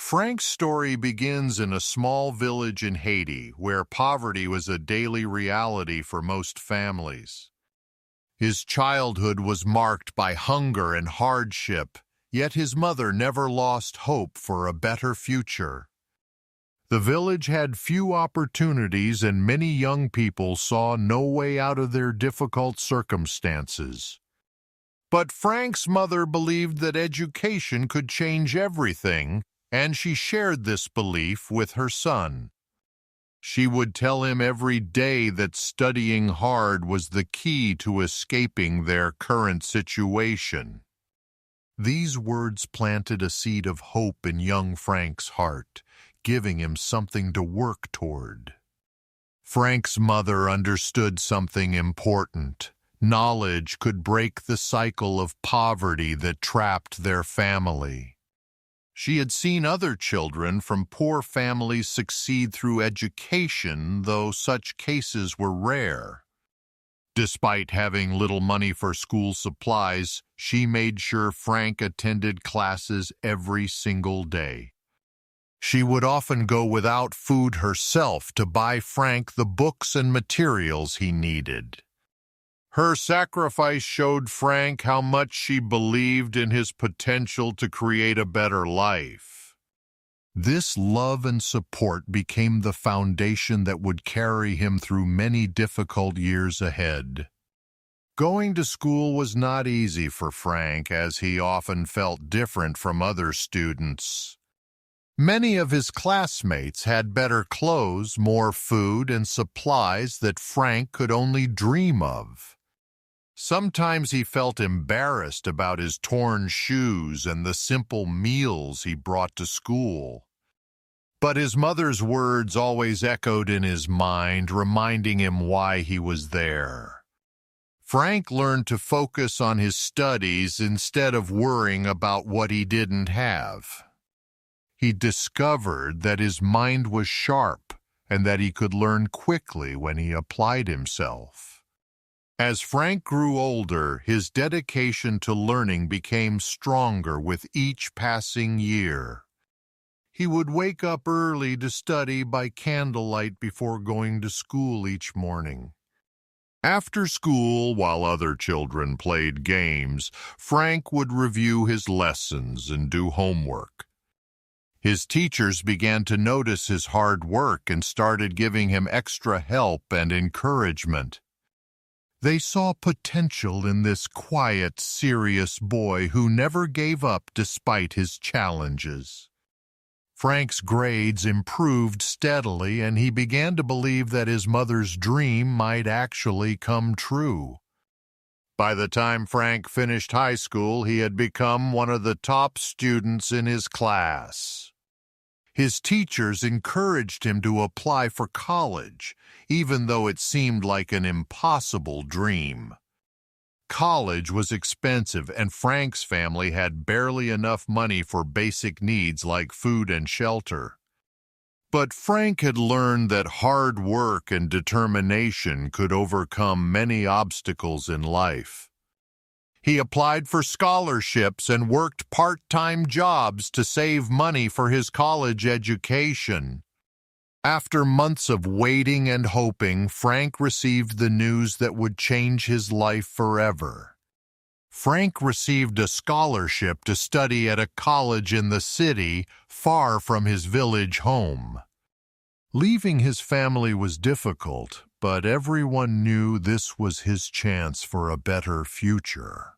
Frank's story begins in a small village in Haiti, where poverty was a daily reality for most families. His childhood was marked by hunger and hardship, yet his mother never lost hope for a better future. The village had few opportunities, and many young people saw no way out of their difficult circumstances. But Frank's mother believed that education could change everything, and she shared this belief with her son. She would tell him every day that studying hard was the key to escaping their current situation. These words planted a seed of hope in young Frank's heart, giving him something to work toward. Frank's mother understood something important. Knowledge could break the cycle of poverty that trapped their family. She had seen other children from poor families succeed through education, though such cases were rare. Despite having little money for school supplies, she made sure Frank attended classes every single day. She would often go without food herself to buy Frank the books and materials he needed. Her sacrifice showed Frank how much she believed in his potential to create a better life. This love and support became the foundation that would carry him through many difficult years ahead. Going to school was not easy for Frank, as he often felt different from other students. Many of his classmates had better clothes, more food, and supplies that Frank could only dream of. Sometimes he felt embarrassed about his torn shoes and the simple meals he brought to school. But his mother's words always echoed in his mind, reminding him why he was there. Frank learned to focus on his studies instead of worrying about what he didn't have. He discovered that his mind was sharp and that he could learn quickly when he applied himself. As Frank grew older, his dedication to learning became stronger with each passing year. He would wake up early to study by candlelight before going to school each morning. After school, while other children played games, Frank would review his lessons and do homework. His teachers began to notice his hard work and started giving him extra help and encouragement. They saw potential in this quiet, serious boy who never gave up despite his challenges. Frank's grades improved steadily, and he began to believe that his mother's dream might actually come true. By the time Frank finished high school, he had become one of the top students in his class. His teachers encouraged him to apply for college, even though it seemed like an impossible dream. College was expensive, and Frank's family had barely enough money for basic needs like food and shelter. But Frank had learned that hard work and determination could overcome many obstacles in life. He applied for scholarships and worked part-time jobs to save money for his college education. After months of waiting and hoping, Frank received the news that would change his life forever. Frank received a scholarship to study at a college in the city, far from his village home. Leaving his family was difficult, but everyone knew this was his chance for a better future.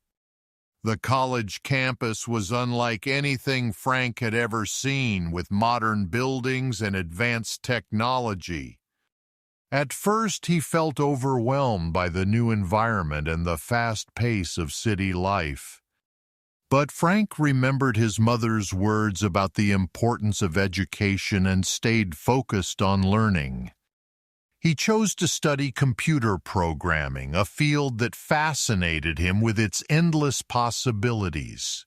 The college campus was unlike anything Frank had ever seen, with modern buildings and advanced technology. At first, he felt overwhelmed by the new environment and the fast pace of city life. But Frank remembered his mother's words about the importance of education and stayed focused on learning. He chose to study computer programming, a field that fascinated him with its endless possibilities.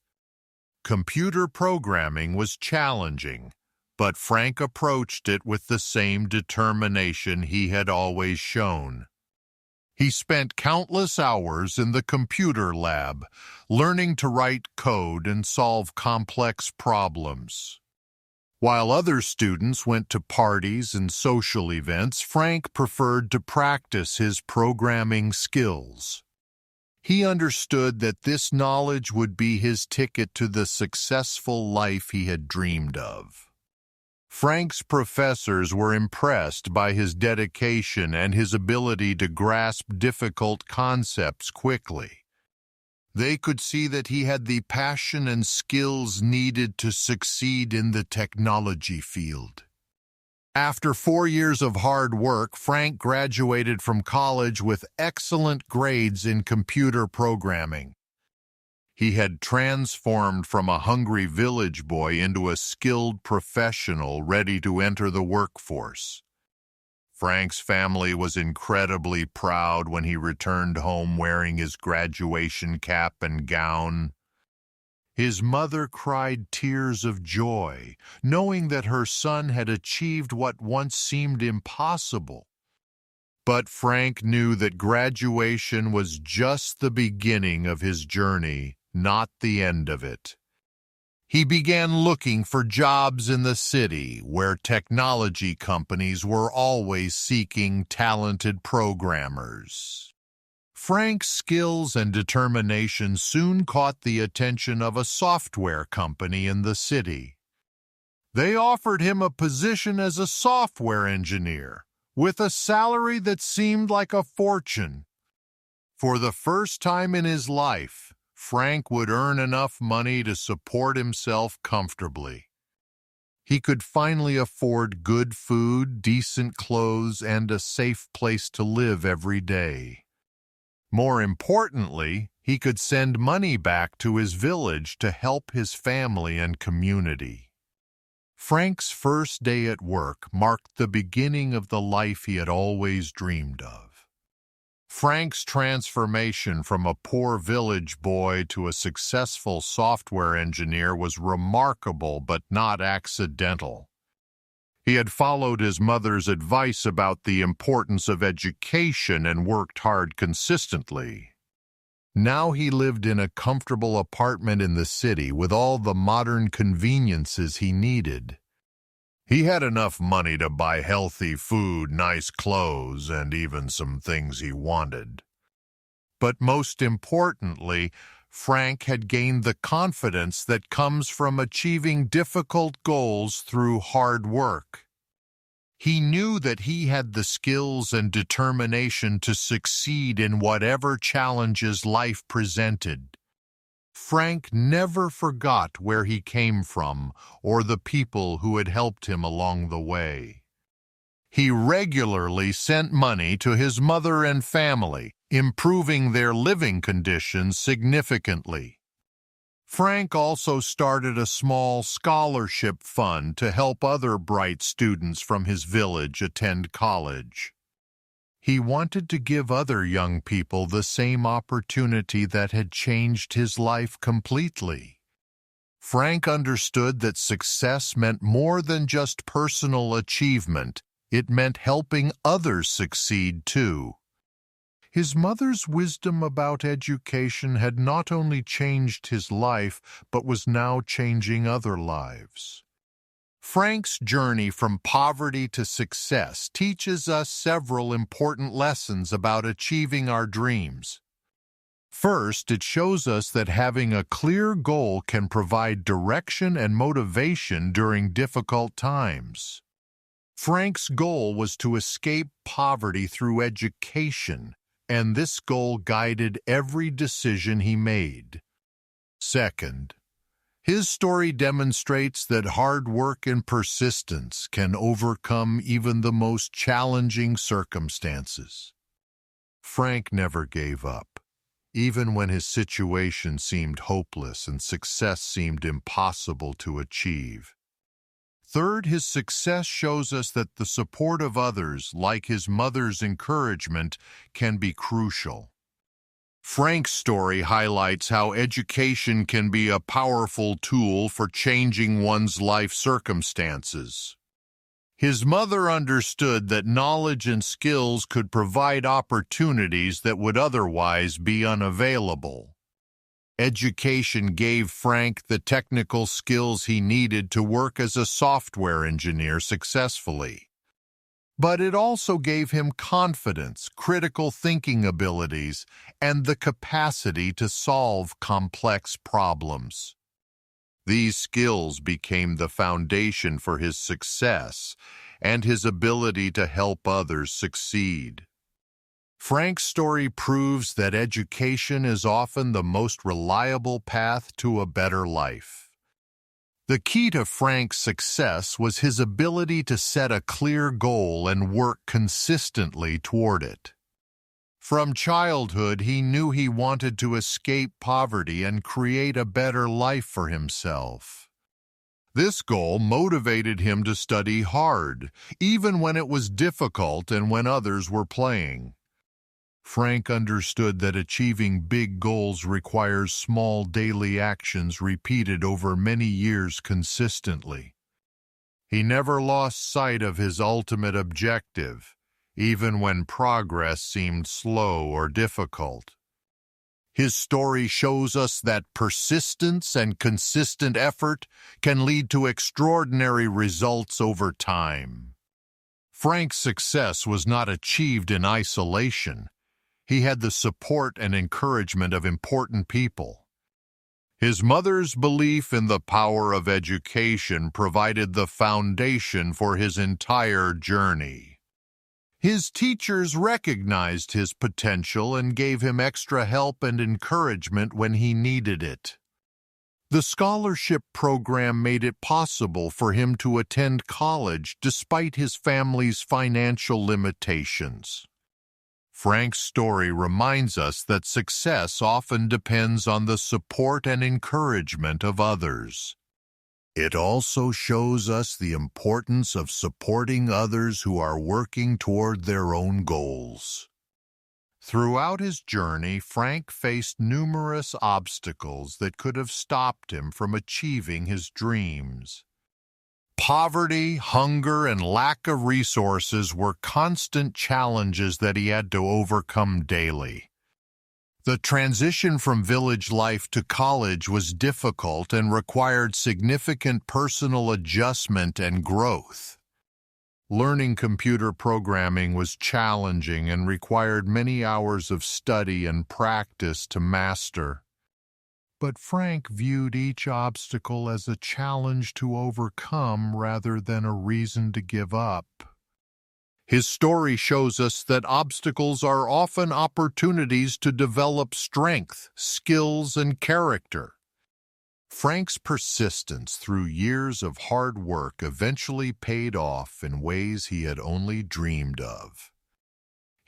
Computer programming was challenging, but Frank approached it with the same determination he had always shown. He spent countless hours in the computer lab, learning to write code and solve complex problems. While other students went to parties and social events, Frank preferred to practice his programming skills. He understood that this knowledge would be his ticket to the successful life he had dreamed of. Frank's professors were impressed by his dedication and his ability to grasp difficult concepts quickly. They could see that he had the passion and skills needed to succeed in the technology field. After 4 years of hard work, Frank graduated from college with excellent grades in computer programming. He had transformed from a hungry village boy into a skilled professional ready to enter the workforce. Frank's family was incredibly proud when he returned home wearing his graduation cap and gown. His mother cried tears of joy, knowing that her son had achieved what once seemed impossible. But Frank knew that graduation was just the beginning of his journey, not the end of it. He began looking for jobs in the city, where technology companies were always seeking talented programmers. Frank's skills and determination soon caught the attention of a software company in the city. They offered him a position as a software engineer, with a salary that seemed like a fortune. For the first time in his life, Frank would earn enough money to support himself comfortably. He could finally afford good food, decent clothes, and a safe place to live every day. More importantly, he could send money back to his village to help his family and community. Frank's first day at work marked the beginning of the life he had always dreamed of. Frank's transformation from a poor village boy to a successful software engineer was remarkable but not accidental. He had followed his mother's advice about the importance of education and worked hard consistently. Now he lived in a comfortable apartment in the city with all the modern conveniences he needed. He had enough money to buy healthy food, nice clothes, and even some things he wanted. But most importantly, Frank had gained the confidence that comes from achieving difficult goals through hard work. He knew that he had the skills and determination to succeed in whatever challenges life presented. Frank never forgot where he came from or the people who had helped him along the way. He regularly sent money to his mother and family, improving their living conditions significantly. Frank also started a small scholarship fund to help other bright students from his village attend college. He wanted to give other young people the same opportunity that had changed his life completely. Frank understood that success meant more than just personal achievement. It meant helping others succeed too. His mother's wisdom about education had not only changed his life, but was now changing other lives. Frank's journey from poverty to success teaches us several important lessons about achieving our dreams. First, it shows us that having a clear goal can provide direction and motivation during difficult times. Frank's goal was to escape poverty through education, and this goal guided every decision he made. Second, his story demonstrates that hard work and persistence can overcome even the most challenging circumstances. Frank never gave up, even when his situation seemed hopeless and success seemed impossible to achieve. Third, his success shows us that the support of others, like his mother's encouragement, can be crucial. Frank's story highlights how education can be a powerful tool for changing one's life circumstances. His mother understood that knowledge and skills could provide opportunities that would otherwise be unavailable. Education gave Frank the technical skills he needed to work as a software engineer successfully. But it also gave him confidence, critical thinking abilities, and the capacity to solve complex problems. These skills became the foundation for his success and his ability to help others succeed. Frank's story proves that education is often the most reliable path to a better life. The key to Frank's success was his ability to set a clear goal and work consistently toward it. From childhood, he knew he wanted to escape poverty and create a better life for himself. This goal motivated him to study hard, even when it was difficult and when others were playing. Frank understood that achieving big goals requires small daily actions repeated over many years consistently. He never lost sight of his ultimate objective, even when progress seemed slow or difficult. His story shows us that persistence and consistent effort can lead to extraordinary results over time. Frank's success was not achieved in isolation. He had the support and encouragement of important people. His mother's belief in the power of education provided the foundation for his entire journey. His teachers recognized his potential and gave him extra help and encouragement when he needed it. The scholarship program made it possible for him to attend college despite his family's financial limitations. Frank's story reminds us that success often depends on the support and encouragement of others. It also shows us the importance of supporting others who are working toward their own goals. Throughout his journey, Frank faced numerous obstacles that could have stopped him from achieving his dreams. Poverty, hunger, and lack of resources were constant challenges that he had to overcome daily. The transition from village life to college was difficult and required significant personal adjustment and growth. Learning computer programming was challenging and required many hours of study and practice to master. But Frank viewed each obstacle as a challenge to overcome rather than a reason to give up. His story shows us that obstacles are often opportunities to develop strength, skills, and character. Frank's persistence through years of hard work eventually paid off in ways he had only dreamed of.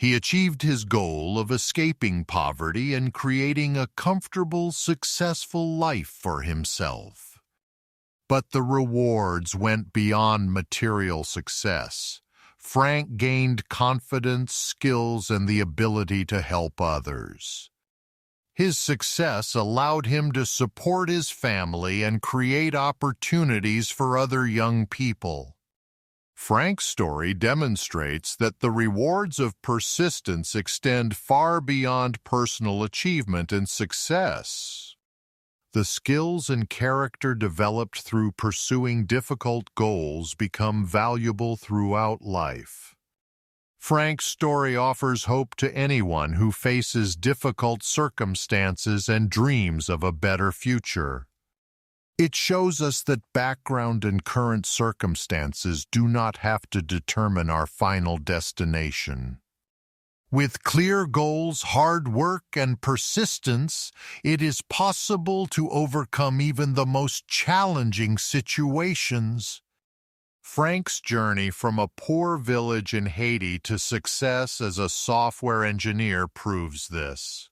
He achieved his goal of escaping poverty and creating a comfortable, successful life for himself. But the rewards went beyond material success. Frank gained confidence, skills, and the ability to help others. His success allowed him to support his family and create opportunities for other young people. Frank's story demonstrates that the rewards of persistence extend far beyond personal achievement and success. The skills and character developed through pursuing difficult goals become valuable throughout life. Frank's story offers hope to anyone who faces difficult circumstances and dreams of a better future. It shows us that background and current circumstances do not have to determine our final destination. With clear goals, hard work, and persistence, it is possible to overcome even the most challenging situations. Frank's journey from a poor village in Haiti to success as a software engineer proves this.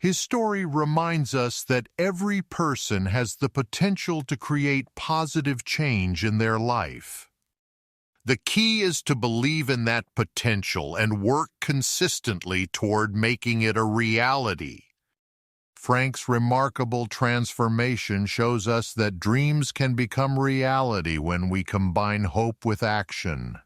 His story reminds us that every person has the potential to create positive change in their life. The key is to believe in that potential and work consistently toward making it a reality. Frank's remarkable transformation shows us that dreams can become reality when we combine hope with action.